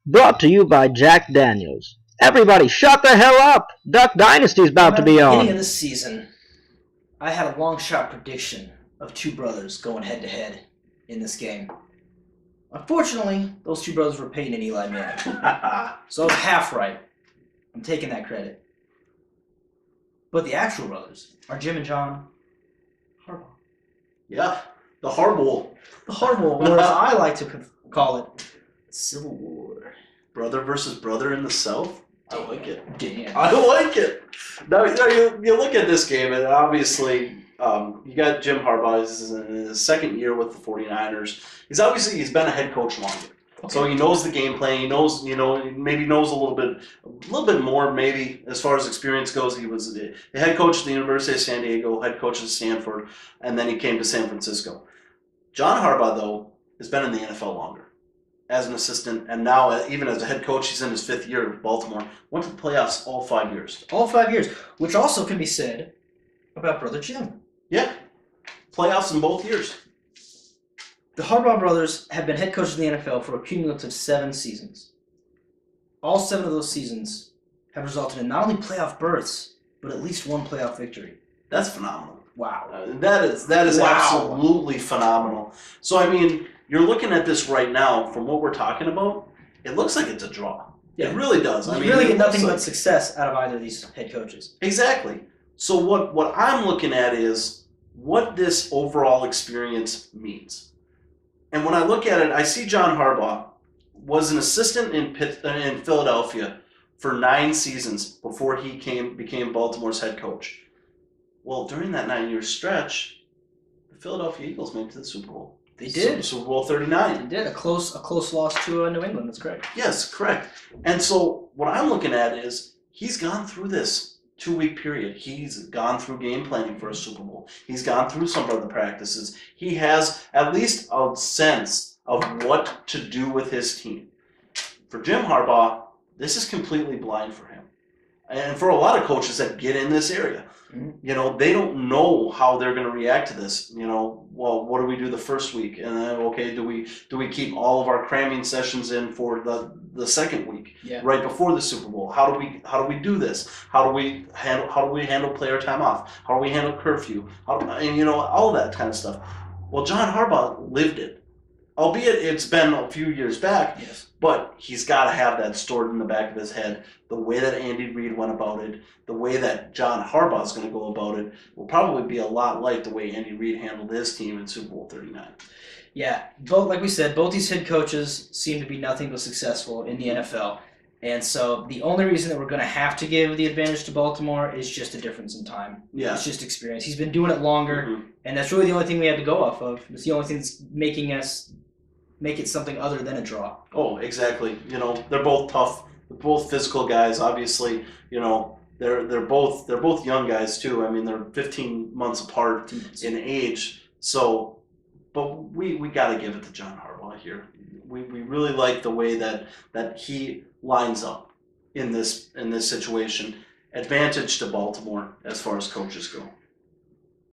Brought to you by Jack Daniels. Everybody shut the hell up! Duck Dynasty's about to be At the beginning of on. this season, I had a long shot prediction of two brothers going head to head in this game. Unfortunately, those two brothers were Peyton and Eli Manning. So I was half right. I'm taking that credit. But the actual brothers are Jim and John Harbaugh. Yeah, the Harbaugh. The Harbaugh, or as I like to call it, Civil War. Brother versus brother in the South. I like it. Damn. I like it. Now you look at this game, and obviously you got Jim Harbaugh. This is in his second year with the 49ers. He's been a head coach longer. Okay. So he knows the game plan. He knows, maybe knows a little bit more, maybe, as far as experience goes. He was the head coach at the University of San Diego, head coach at Stanford, and then he came to San Francisco. John Harbaugh, though, has been in the NFL longer as an assistant, and now even as a head coach. He's in his fifth year with Baltimore. Went to the playoffs all 5 years. All 5 years, which also can be said about Brother Jim. Yeah, playoffs in both years. The Harbaugh brothers have been head coaches in the NFL for a cumulative 7 seasons. All 7 of those seasons have resulted in not only playoff berths, but at least one playoff victory. That's phenomenal. Wow. That is wow. Absolutely phenomenal. So, I mean, you're looking at this right now, from what we're talking about, it looks like it's a draw. Yeah. It really does. You really get nothing but success out of either of these head coaches. Exactly. So what I'm looking at is what this overall experience means. And when I look at it, I see John Harbaugh was an assistant in Philadelphia for 9 seasons before he became Baltimore's head coach. Well, during that 9-year stretch, the Philadelphia Eagles made it to the Super Bowl. They did. Super Bowl 39. They did. A close loss to New England. That's correct. Yes, correct. And so what I'm looking at is he's gone through this 2-week period. He's gone through game planning for a Super Bowl. He's gone through some of the practices. He has at least a sense of what to do with his team. For Jim Harbaugh, this is completely blind for him. And for a lot of coaches that get in this area, they don't know how they're going to react to this. Well, what do we do the first week? And then, okay, do we keep all of our cramming sessions in for the second week, right before the Super Bowl? How do we do this? How do we handle player time off? How do we handle curfew? All that kind of stuff. Well, John Harbaugh lived it, albeit it's been a few years back. Yes. But he's got to have that stored in the back of his head. The way that Andy Reid went about it, the way that John Harbaugh is going to go about it, will probably be a lot like the way Andy Reid handled his team in Super Bowl 39. Yeah, like we said, both these head coaches seem to be nothing but successful in the NFL. And so the only reason that we're going to have to give the advantage to Baltimore is just a difference in time. Yeah. It's just experience. He's been doing it longer, and that's really the only thing we had to go off of. It's the only thing that's making us make it something other than a draw. Oh, exactly. They're both tough. They're both physical guys. Obviously, they're both young guys too. I mean, they're 15 months apart in age. So, but we got to give it to John Harbaugh here. We really like the way that he lines up in this situation. Advantage to Baltimore as far as coaches go.